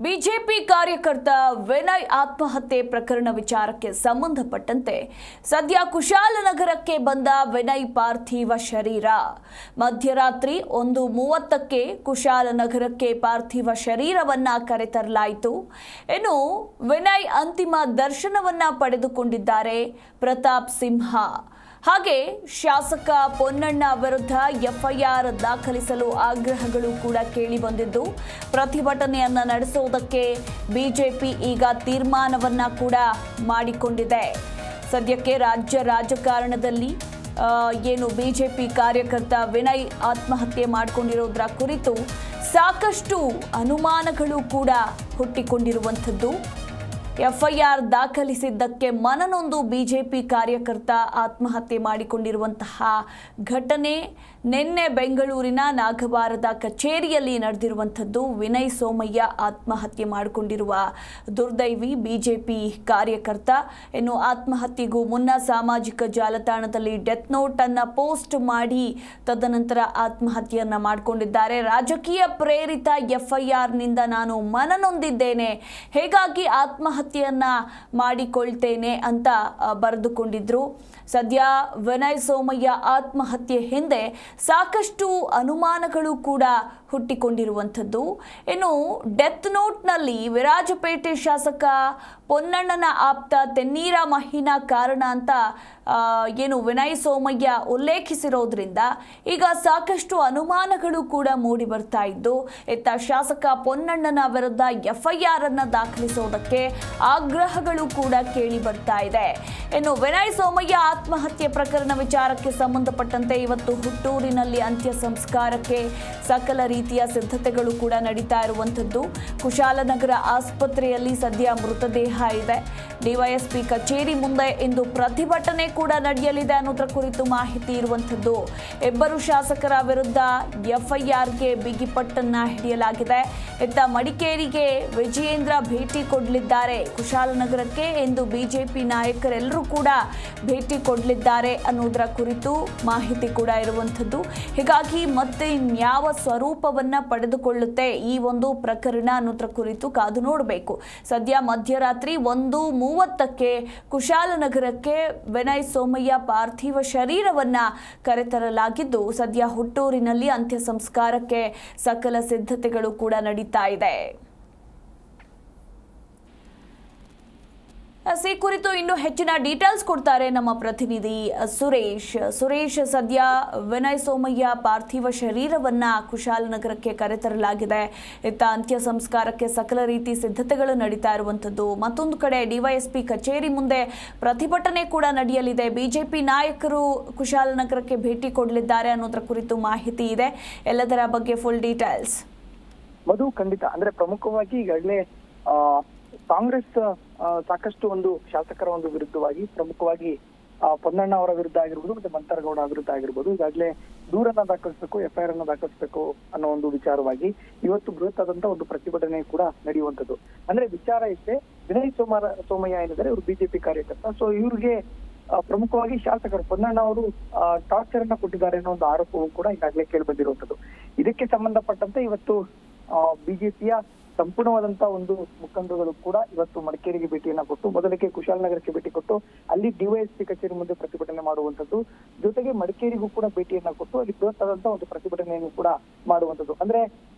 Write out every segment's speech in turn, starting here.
BJP ಕಾರ್ಯಕರ್ತ ವಿನಯ್ ಆತ್ಮಹತ್ಯೆ ಪ್ರಕರಣ ವಿಚಾರಕ್ಕೆ ಸಂಬಂಧಪಟ್ಟಂತೆ ಸದ್ಯ ಕುಶಾಲನಗರಕ್ಕೆ ಬಂದ ವಿನಯ್ ಪಾರ್ಥಿವ ಶರೀರ ಮಧ್ಯರಾತ್ರಿ 1:30ಕ್ಕೆ ಕುಶಾಲನಗರಕ್ಕೆ ಪಾರ್ಥಿವ ಶರೀರವನ್ನ ಕರೆತರಲಾಯಿತು. ಇನ್ನು ವಿನಯ್ ಅಂತಿಮ ದರ್ಶನವನ್ನ ಪಡೆದುಕೊಂಡಿದ್ದಾರೆ ಪ್ರತಾಪ್ ಸಿಂಹ. ಹಾಗೆ ಶಾಸಕ ಪೊನ್ನಣ್ಣ ವಿರುದ್ಧ ಎಫ್ಐಆರ್ ದಾಖಲಿಸಲು ಆಗ್ರಹಗಳು ಕೂಡ ಕೇಳಿ ಬಂದಿದ್ದು, ಪ್ರತಿಭಟನೆಯನ್ನ ನಡೆಸುವುದಕ್ಕೆ ಬಿಜೆಪಿ ಈಗ ತೀರ್ಮಾನವನ್ನ ಕೂಡ ಮಾಡಿಕೊಂಡಿದೆ. ಸದ್ಯಕ್ಕೆ ರಾಜ್ಯ ರಾಜಕಾರಣದಲ್ಲಿ ಏನು ಬಿಜೆಪಿ ಕಾರ್ಯಕರ್ತ ವಿನಯ್ ಆತ್ಮಹತ್ಯೆ ಮಾಡಿಕೊಂಡಿರೋದ್ರ ಕುರಿತು ಸಾಕಷ್ಟು ಅನುಮಾನಗಳು ಕೂಡ ಹುಟ್ಟಿಕೊಂಡಿರುವಂಥದ್ದು. ಎಫ್ಐಆರ್ ದಾಖಲಿಸಿದ್ದಕ್ಕೆ ಮನನೊಂದು ಬಿಜೆಪಿ ಕಾರ್ಯಕರ್ತ ಆತ್ಮಹತ್ಯೆ ಮಾಡಿಕೊಂಡಿರುವಂತಹ ಘಟನೆ ನಿನ್ನೆ ಬೆಂಗಳೂರಿನ ನಾಗವಾರದ ಕಚೇರಿಯಲ್ಲಿ ನಡೆದಿರುವಂಥದ್ದು. ವಿನಯ್ ಸೋಮಯ್ಯ ಆತ್ಮಹತ್ಯೆ ಮಾಡಿಕೊಂಡಿರುವ ದುರ್ದೈವಿ ಬಿಜೆಪಿ ಕಾರ್ಯಕರ್ತ. ಇನ್ನು ಆತ್ಮಹತ್ಯೆಗೂ ಮುನ್ನ ಸಾಮಾಜಿಕ ಜಾಲತಾಣದಲ್ಲಿ ಡೆತ್ ನೋಟ್ ಅನ್ನ ಪೋಸ್ಟ್ ಮಾಡಿ ತದನಂತರ ಆತ್ಮಹತ್ಯೆಯನ್ನ ಮಾಡಿಕೊಂಡಿದ್ದಾರೆ. ರಾಜಕೀಯ ಪ್ರೇರಿತ ಎಫ್ಐಆರ್ನಿಂದ ನಾನು ಮನನೊಂದಿದ್ದೇನೆ, ಹೇಗಾಗಿ ಆತ್ಮಹತ್ಯೆಯನ್ನ ಮಾಡಿಕೊಳ್ತೇನೆ ಅಂತ ಬರೆದುಕೊಂಡಿದ್ರು. ಸದ್ಯ ವಿನಯ್ ಸೋಮಯ್ಯ ಆತ್ಮಹತ್ಯೆ ಹಿಂದೆ ಸಾಕಷ್ಟು ಅನುಮಾನಗಳು ಕೂಡ ಹುಟ್ಟಿಕೊಂಡಿರುವಂಥದ್ದು. ಇನ್ನು ಡೆತ್ ನೋಟ್ನಲ್ಲಿ ವಿರಾಜಪೇಟೆ ಶಾಸಕ ಪೊನ್ನಣ್ಣನ ಆಪ್ತ ತೆನ್ನೀರ ಮಹಿನಾ ಕಾರಣ ಅಂತ ಏನು ವಿನಯ್ ಸೋಮಯ್ಯ ಉಲ್ಲೇಖಿಸಿರೋದ್ರಿಂದ ಈಗ ಸಾಕಷ್ಟು ಅನುಮಾನಗಳು ಕೂಡ ಮೂಡಿ ಬರ್ತಾ ಇದ್ದು, ಇತ್ತ ಶಾಸಕ ಪೊನ್ನಣ್ಣನ ವಿರುದ್ಧ ಎಫ್ಐಆರ್ ಅನ್ನ ದಾಖಲಿಸೋದಕ್ಕೆ ಆಗ್ರಹಗಳು ಕೂಡ ಕೇಳಿ ಬರ್ತಾ ಇದೆ. ಇನ್ನು ವಿನಯ್ ಸೋಮಯ್ಯ ಆತ್ಮಹತ್ಯೆ ಪ್ರಕರಣ ವಿಚಾರಕ್ಕೆ ಸಂಬಂಧಪಟ್ಟಂತೆ ಇವತ್ತು ಹುಟ್ಟೂರಿನಲ್ಲಿ ಅಂತ್ಯ ಸಂಸ್ಕಾರಕ್ಕೆ ಸಕಲ ರೀತಿಯ ಸಿದ್ಧತೆಗಳು ಕೂಡ ನಡೀತಾ ಇರುವಂಥದ್ದು. ಕುಶಾಲನಗರ ಆಸ್ಪತ್ರೆಯಲ್ಲಿ ಸದ್ಯ ಮೃತದೇಹ ಇದೆ. ಡಿವೈಎಸ್ಪಿ ಕಚೇರಿ ಮುಂದೆ ಇಂದು ಪ್ರತಿಭಟನೆ ಕೂಡ ನಡೆಯಲಿದೆ ಅನ್ನೋದ್ರ ಕುರಿತು ಮಾಹಿತಿ ಇರುವಂಥದ್ದು. ಇಬ್ಬರು ಶಾಸಕರ ವಿರುದ್ಧ ಎಫ್ಐಆರ್ಗೆ ಬಿಗಿಪಟ್ಟನ್ನ ಹಿಡಿಯಲಾಗಿದೆ. ಇತ್ತ ಮಡಿಕೇರಿಗೆ ವಿಜಯೇಂದ್ರ ಭೇಟಿ ಕೊಡಲಿದ್ದಾರೆ. ಕುಶಾಲನಗರಕ್ಕೆ ಎಂದು ಬಿಜೆಪಿ ನಾಯಕರೆಲ್ಲರೂ ಕೂಡ ಭೇಟಿ ಕೊಡಲಿದ್ದಾರೆ ಅನ್ನೋದರ ಕುರಿತು ಮಾಹಿತಿ ಕೂಡ ಇರುವಂಥದ್ದು. ಹೀಗಾಗಿ ಮತ್ತೆ ಯಾವ ಸ್ವರೂಪವನ್ನ ಪಡೆದುಕೊಳ್ಳುತ್ತೆ ಈ ಒಂದು ಪ್ರಕರಣ ಅನ್ನೋದ್ರ ಕುರಿತು ಕಾದು ನೋಡಬೇಕು. ಸದ್ಯ ಮಧ್ಯರಾತ್ರಿ 1:30ಕ್ಕೆ ಕುಶಾಲನಗರಕ್ಕೆ ವಿನಯ್ ಸೋಮಯ್ಯ ಪಾರ್ಥಿವ ಶರೀರವನ್ನ ಕರೆತರಲಾಗಿದ್ದು, ಸದ್ಯ ಹುಟ್ಟೂರಿನಲ್ಲಿ ಅಂತ್ಯ ಸಂಸ್ಕಾರಕ್ಕೆ ಸಕಲ ಸಿದ್ಧತೆಗಳು ಕೂಡ ನಡೀತಾ ಇದೆ. ಈ ಕುರಿತು ಇನ್ನು ಹೆಚ್ಚಿನ ಡೀಟೇಲ್ಸ್ ಕೊಡ್ತಾರೆ ನಮ್ಮ ಪ್ರತಿನಿಧಿ ಸುರೇಶ್. ಸದ್ಯ ವಿನಯ್ ಸೋಮಯ್ಯ ಪಾರ್ಥಿವ ಶರೀರವನ್ನ ಕುಶಾಲನಗರಕ್ಕೆ ಕರೆತರಲಾಗಿದೆ. ಇತ್ತ ಅಂತ್ಯ ಸಂಸ್ಕಾರಕ್ಕೆ ಸಕಲ ರೀತಿ ಸಿದ್ಧತೆಗಳು ನಡೀತಾ ಇರುವಂಥದ್ದು. ಮತ್ತೊಂದು ಕಡೆ ಡಿವೈಎಸ್ಪಿ ಕಚೇರಿ ಮುಂದೆ ಪ್ರತಿಭಟನೆ ಕೂಡ ನಡೆಯಲಿದೆ. ಬಿಜೆಪಿ ನಾಯಕರು ಕುಶಾಲನಗರಕ್ಕೆ ಭೇಟಿ ಕೊಡಲಿದ್ದಾರೆ ಅನ್ನೋದ್ರ ಕುರಿತು ಮಾಹಿತಿ ಇದೆ. ಎಲ್ಲದರ ಬಗ್ಗೆ ಫುಲ್ ಡೀಟೇಲ್ಸ್. ಮಧು, ಖಂಡಿತ. ಅಂದ್ರೆ ಪ್ರಮುಖವಾಗಿ ಈಗಾಗಲೇ ಕಾಂಗ್ರೆಸ್ ಸಾಕಷ್ಟು ಒಂದು ಶಾಸಕರ ಒಂದು ವಿರುದ್ಧವಾಗಿ, ಪ್ರಮುಖವಾಗಿ ಪೊನ್ನಣ್ಣ ಅವರ ವಿರುದ್ಧ ಆಗಿರ್ಬೋದು, ಮತ್ತೆ ಮಂತರಗೌಡ ವಿರುದ್ಧ ಆಗಿರ್ಬೋದು, ಈಗಾಗಲೇ ದೂರನ್ನ ದಾಖಲಿಸಬೇಕು, ಎಫ್ಐಆರ್ ಅನ್ನ ದಾಖಲಿಸಬೇಕು ಅನ್ನೋ ಒಂದು ವಿಚಾರವಾಗಿ ಇವತ್ತು ಬೃಹತ್ ಆದಂತ ಒಂದು ಪ್ರತಿಭಟನೆ ಕೂಡ ನಡೆಯುವಂತದ್ದು. ಅಂದ್ರೆ ವಿಚಾರ ಇಷ್ಟೇ, ವಿನಯ್ ಸೋಮಯ್ಯ ಏನಿದ್ದಾರೆ ಇವರು ಬಿಜೆಪಿ ಕಾರ್ಯಕರ್ತ. ಸೊ ಇವ್ರಿಗೆ ಪ್ರಮುಖವಾಗಿ ಶಾಸಕರು ಪೊನ್ನಣ್ಣ ಅವರು ಟಾರ್ಚರ್ ಅನ್ನ ಕೊಟ್ಟಿದ್ದಾರೆ ಅನ್ನೋ ಒಂದು ಆರೋಪವೂ ಕೂಡ ಈಗಾಗಲೇ ಕೇಳಿ ಬಂದಿರುವಂತದ್ದು. ಇದಕ್ಕೆ ಸಂಬಂಧಪಟ್ಟಂತೆ ಇವತ್ತು ಬಿಜೆಪಿಯ ಸಂಪೂರ್ಣವಾದಂತಹ ಒಂದು ಮುಖಂಡರುಗಳು ಕೂಡ ಇವತ್ತು ಮಡಿಕೇರಿಗೆ ಭೇಟಿಯನ್ನ ಕೊಟ್ಟು, ಮೊದಲಿಗೆ ಕುಶಾಲನಗರಕ್ಕೆ ಭೇಟಿ ಕೊಟ್ಟು ಅಲ್ಲಿ ಡಿವೈಎಸ್ಪಿ ಕಚೇರಿ ಮುಂದೆ ಪ್ರತಿಭಟನೆ ಮಾಡುವಂತದ್ದು, ಜೊತೆಗೆ ಮಡಿಕೇರಿಗೂ ಕೂಡ ಭೇಟಿಯನ್ನ ಕೊಟ್ಟು ಅಲ್ಲಿ ಬೃಹತ್ ಆದಂತಹ ಒಂದು ಪ್ರತಿಭಟನೆಯನ್ನು ಕೂಡ ಮಾಡುವಂತದ್ದು. ಅಂದ್ರೆ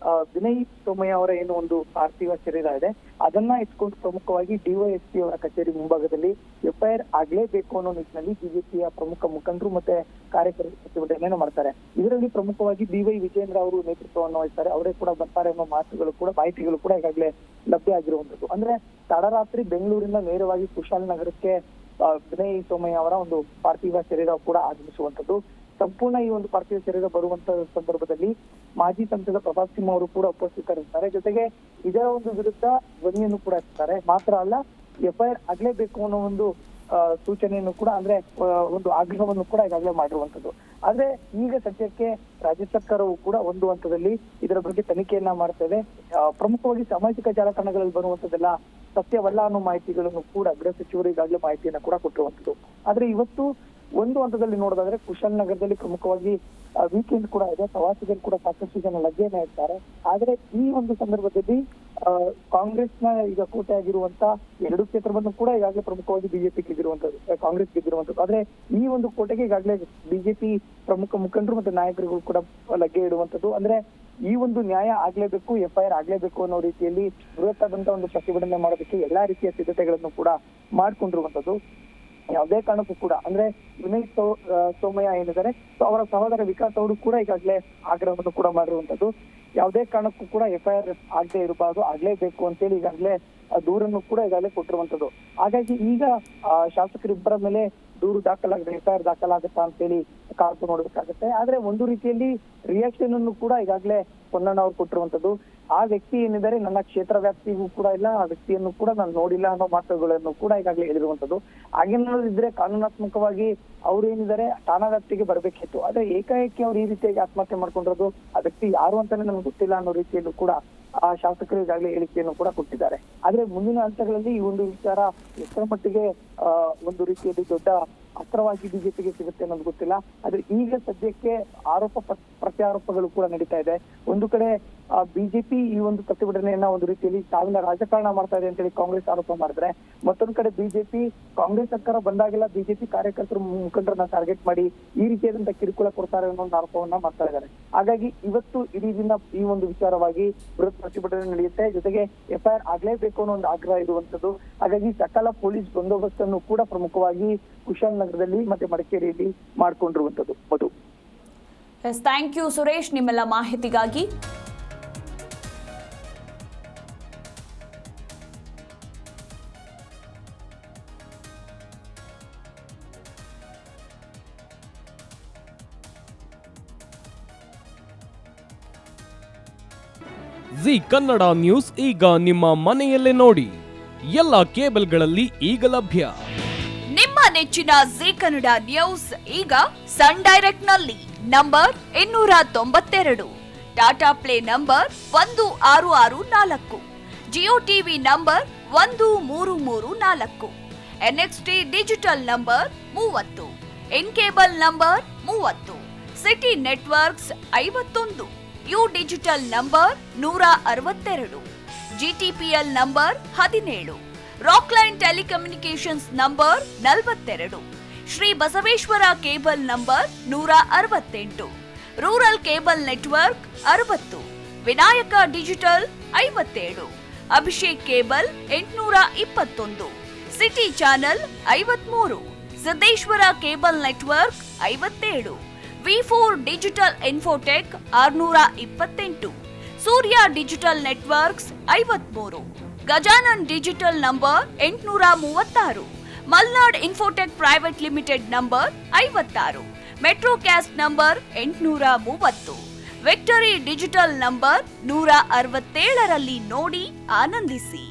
ವಿನಯ್ ಸೋಮಯ್ಯ ಅವರ ಏನು ಒಂದು ಪಾರ್ಥಿವ ಶರೀರ ಇದೆ ಅದನ್ನ ಇಟ್ಕೊಂಡು ಪ್ರಮುಖವಾಗಿ ಡಿವೈಎಸ್ಪಿ ಅವರ ಕಚೇರಿ ಮುಂಭಾಗದಲ್ಲಿ ಎಫ್ಐಆರ್ ಆಗ್ಲೇಬೇಕು ಅನ್ನೋ ನಿಟ್ಟಿನಲ್ಲಿ ಬಿಜೆಪಿಯ ಪ್ರಮುಖ ಮುಖಂಡರು ಮತ್ತೆ ಕಾರ್ಯಕರ್ತರು ಪ್ರತಿಭಟನೆಯನ್ನು ಮಾಡ್ತಾರೆ. ಇದರಲ್ಲಿ ಪ್ರಮುಖವಾಗಿ BY ವಿಜಯೇಂದ್ರ ಅವರು ನೇತೃತ್ವವನ್ನು ವಹಿಸ್ತಾರೆ. ಅವರೇ ಕೂಡ ಬರ್ತಾರೆ ಅನ್ನೋ ಮಾತುಗಳು ಕೂಡ, ಮಾಹಿತಿಗಳು ಕೂಡ ಈಗಾಗಲೇ ಲಭ್ಯ ಆಗಿರುವಂತದ್ದು. ಅಂದ್ರೆ ತಡರಾತ್ರಿ ಬೆಂಗಳೂರಿನ ನೇರವಾಗಿ ಕುಶಾಲನಗರಕ್ಕೆ ವಿನಯ್ ಸೋಮಯ್ಯ ಅವರ ಒಂದು ಪಾರ್ಥಿವ ಶರೀರ ಕೂಡ ಆಗಮಿಸುವಂತದ್ದು. ಸಂಪೂರ್ಣ ಈ ಒಂದು ಪಾರ್ಥಿವ ಶರೀರ ಬರುವಂತ ಸಂದರ್ಭದಲ್ಲಿ ಮಾಜಿ ಸಂಸದ ಪ್ರತಾಪ್ ಸಿಂಹ ಅವರು ಕೂಡ ಉಪಸ್ಥಿತರಿರ್ತಾರೆ. ಜೊತೆಗೆ ಇದರ ಒಂದು ವಿರುದ್ಧ ಧ್ವನಿಯನ್ನು ಕೂಡ ಇರ್ತಾರೆ. ಮಾತ್ರ ಅಲ್ಲ, ಎಫ್ಐಆರ್ ಆಗ್ಲೇಬೇಕು ಅನ್ನೋ ಒಂದು ಸೂಚನೆಯನ್ನು ಕೂಡ, ಅಂದ್ರೆ ಒಂದು ಆಗ್ರಹವನ್ನು ಕೂಡ ಈಗಾಗಲೇ ಮಾಡಿರುವಂತದ್ದು. ಆದ್ರೆ ಈಗ ಸದ್ಯಕ್ಕೆ ರಾಜ್ಯ ಸರ್ಕಾರವು ಕೂಡ ಒಂದು ಹಂತದಲ್ಲಿ ಇದರ ಬಗ್ಗೆ ತನಿಖೆಯನ್ನ ಮಾಡ್ತದೆ. ಪ್ರಮುಖವಾಗಿ ಸಾಮಾಜಿಕ ಜಾಲತಾಣಗಳಲ್ಲಿ ಬರುವಂತದ್ದೆಲ್ಲ ಸತ್ಯವಲ್ಲ ಅನ್ನೋ ಮಾಹಿತಿಗಳನ್ನು ಕೂಡ ಗೃಹ ಸಚಿವರು ಈಗಾಗಲೇ ಮಾಹಿತಿಯನ್ನ ಕೂಡ ಕೊಟ್ಟಿರುವಂತದ್ದು. ಆದ್ರೆ ಇವತ್ತು ಒಂದು ಹಂತದಲ್ಲಿ ನೋಡೋದಾದ್ರೆ ಕುಶಾಲನಗರದಲ್ಲಿ ಪ್ರಮುಖವಾಗಿ ವೀಕೆಂಡ್ ಕೂಡ ಇದೆ, ಪ್ರವಾಸಿಗರು ಕೂಡ ಸಾಕಷ್ಟು ಜನ ಲಗ್ಗೆಯನ್ನ ಇರ್ತಾರೆ. ಆದ್ರೆ ಈ ಒಂದು ಸಂದರ್ಭದಲ್ಲಿ ಕಾಂಗ್ರೆಸ್ನ ಈಗ ಕೋಟೆ ಆಗಿರುವಂತ 2 ಕ್ಷೇತ್ರವನ್ನು ಕೂಡ ಈಗಾಗಲೇ ಪ್ರಮುಖವಾಗಿ ಬಿಜೆಪಿ ಗೆದ್ದಿರುವಂತದ್ದು, ಕಾಂಗ್ರೆಸ್ ಗೆದ್ದಿರುವಂತದ್ದು. ಆದ್ರೆ ಈ ಒಂದು ಕೋಟೆಗೆ ಈಗಾಗಲೇ ಬಿಜೆಪಿ ಪ್ರಮುಖ ಮುಖಂಡರು ಮತ್ತೆ ನಾಯಕರುಗಳು ಕೂಡ ಲಗ್ಗೆ ಇಡುವಂತದ್ದು. ಅಂದ್ರೆ ಈ ಒಂದು ನ್ಯಾಯ ಆಗ್ಲೇಬೇಕು, FIR ಆಗ್ಲೇಬೇಕು ಅನ್ನೋ ರೀತಿಯಲ್ಲಿ ಬೃಹತ್ತಾದಂತ ಒಂದು ಪ್ರತಿಭಟನೆ ಮಾಡೋದಕ್ಕೆ ಎಲ್ಲಾ ರೀತಿಯ ಸಿದ್ಧತೆಗಳನ್ನು ಕೂಡ ಮಾಡ್ಕೊಂಡಿರುವಂತದ್ದು. ಯಾವುದೇ ಕಾರಣಕ್ಕೂ ಕೂಡ ಅಂದ್ರೆ ವಿನಯ್ ಸೋಮಯ್ಯ ಏನಿದ್ದಾರೆ ಅವರ ಸಹೋದರ ವಿಕಾಸ್ ಅವರು ಕೂಡ ಈಗಾಗಲೇ ಆಗ್ರಹವನ್ನು ಕೂಡ ಮಾಡಿರುವಂತದ್ದು. ಯಾವುದೇ ಕಾರಣಕ್ಕೂ ಕೂಡ FIR ಆಗದೆ ಇರಬಾರ್ದು, ಆಗ್ಲೇಬೇಕು ಅಂತೇಳಿ ಈಗಾಗಲೇ ದೂರನ್ನು ಕೂಡ ಈಗಾಗಲೇ ಕೊಟ್ಟಿರುವಂತದ್ದು. ಹಾಗಾಗಿ ಈಗ ಶಾಸಕರಿಬ್ಬರ ಮೇಲೆ ದೂರು ದಾಖಲಾಗಿದೆ, FIR ದಾಖಲಾಗುತ್ತಾ ಅಂತೇಳಿ ಕಾದು ನೋಡ್ಬೇಕಾಗತ್ತೆ. ಆದ್ರೆ ಒಂದು ರೀತಿಯಲ್ಲಿ ರಿಯಾಕ್ಷನ್ ಅನ್ನು ಕೂಡ ಈಗಾಗಲೇ ಪೊನ್ನಣ್ಣ ಅವ್ರು ಕೊಟ್ಟಿರುವಂತದ್ದು. ಆ ವ್ಯಕ್ತಿ ಏನಿದ್ದಾರೆ ನನ್ನ ಕ್ಷೇತ್ರ ವ್ಯಾಪ್ತಿಗೂ ಕೂಡ ಇಲ್ಲ, ಆ ವ್ಯಕ್ತಿಯನ್ನು ಕೂಡ ನಾನು ನೋಡಿಲ್ಲ ಅನ್ನೋ ಮಾತುಗಳನ್ನು ಕೂಡ ಈಗಾಗಲೇ ಹೇಳಿರುವಂತದ್ದು. ಹಾಗೇನಾದ್ರಿದ್ರೆ ಕಾನೂನಾತ್ಮಕವಾಗಿ ಅವ್ರು ಏನಿದ್ದಾರೆ ಠಾಣಾ ವ್ಯಾಪ್ತಿಗೆ ಬರ್ಬೇಕಿತ್ತು. ಆದ್ರೆ ಏಕಾಏಕಿ ಅವ್ರು ಈ ರೀತಿಯಾಗಿ ಆತ್ಮಹತ್ಯೆ ಮಾಡ್ಕೊಂಡಿರೋದು, ಆ ವ್ಯಕ್ತಿ ಯಾರು ಅಂತಾನೆ ನಮ್ಗೆ ಗೊತ್ತಿಲ್ಲ ಅನ್ನೋ ರೀತಿಯಲ್ಲೂ ಕೂಡ ಆ ಶಾಸಕರು ಈಗಾಗಲೇ ಹೇಳಿಕೆಯನ್ನು ಕೂಡ ಕೊಟ್ಟಿದ್ದಾರೆ. ಆದ್ರೆ ಮುಂದಿನ ಹಂತಗಳಲ್ಲಿ ಈ ಒಂದು ವಿಚಾರ ಎಷ್ಟರ ಮಟ್ಟಿಗೆ ಒಂದು ರೀತಿಯಲ್ಲಿ ದೊಡ್ಡ ಅಸ್ತ್ರವಾಗಿ ಬಿಜೆಪಿಗೆ ಸಿಗುತ್ತೆ ಅನ್ನೋದು ಗೊತ್ತಿಲ್ಲ. ಆದ್ರೆ ಈಗ ಸದ್ಯಕ್ಕೆ ಆರೋಪ ಪ್ರತ್ಯಾರೋಪಗಳು ಕೂಡ ನಡೀತಾ ಇದೆ. ಒಂದು ಕಡೆ ಬಿಜೆಪಿ ಈ ಒಂದು ಪ್ರತಿಭಟನೆಯನ್ನ ಒಂದು ರೀತಿಯಲ್ಲಿ ಸಾವಿನ ರಾಜಕಾರಣ ಮಾಡ್ತಾ ಇದೆ ಅಂತೇಳಿ ಕಾಂಗ್ರೆಸ್ ಆರೋಪ ಮಾಡಿದ್ರೆ, ಮತ್ತೊಂದು ಕಡೆ ಬಿಜೆಪಿ ಕಾಂಗ್ರೆಸ್ ಸರ್ಕಾರ ಬಂದಾಗೆಲ್ಲ ಬಿಜೆಪಿ ಕಾರ್ಯಕರ್ತರು ಮುಖಂಡರನ್ನ ಟಾರ್ಗೆಟ್ ಮಾಡಿ ಈ ರೀತಿಯಾದಂತ ಕಿರುಕುಳ ಕೊಡ್ತಾರೆ ಅನ್ನೋ ಒಂದು ಆರೋಪವನ್ನ ಮಾಡ್ತಾ ಇದ್ದಾರೆ. ಹಾಗಾಗಿ ಇವತ್ತು ಇಡೀ ದಿನ ಈ ಒಂದು ವಿಚಾರವಾಗಿ ಬೃಹತ್ ಪ್ರತಿಭಟನೆ ನಡೆಯುತ್ತೆ. ಜೊತೆಗೆ FIR ಆಗ್ಲೇಬೇಕು ಅನ್ನೋ ಒಂದು ಆಗ್ರಹ ಇರುವಂತದ್ದು. ಹಾಗಾಗಿ ಸಕಲ ಪೊಲೀಸ್ ಬಂದೋಬಸ್ತನ್ನು ಕೂಡ ಪ್ರಮುಖವಾಗಿ ಕುಶಾಲನಗರದಲ್ಲಿ ಮತ್ತೆ ಮಡಿಕೇರಿಯಲ್ಲಿ ಮಾಡ್ಕೊಂಡಿರುವಂತದ್ದು. ಮಧು. ಥ್ಯಾಂಕ್ ಯು ಸುರೇಶ್ ನಿಮ್ಮೆಲ್ಲ ಮಾಹಿತಿಗಾಗಿ. ಜಿ ಕನ್ನಡ ನ್ಯೂಸ್ ಈಗ ನಿಮ್ಮ ಮನೆಯಲ್ಲೇ ನೋಡಿ, ಎಲ್ಲ ಕೇಬಲ್ಗಳಲ್ಲಿ ಈಗ ಲಭ್ಯ. ನಿಮ್ಮ ನೆಚ್ಚಿನ ಜಿ ಕನ್ನಡ ನ್ಯೂಸ್ ಈಗ ಸನ್ ಡೈರೆಕ್ಟ್ ನಲ್ಲಿ number 292, Tata play number 1664, Jio TV number 1334, NXT digital number 30, in cable number 30, city networks 51, U digital number 162, GTPL number 17, Rockline telecommunications number 42, Shri Basaveshwara cable number 168, rural cable network 60, Vinayaka digital 57, Abhishek cable 821, city channel 53, Siddeshwara cable network 57, V4 digital Infotech 628, Surya digital networks 53, Gajanan digital number 836, Malnad Infotech private limited number 56, Metrocast number 830, Victory Digital number 167ರಲ್ಲಿ ನೋಡಿ ಆನಂದಿಸಿ.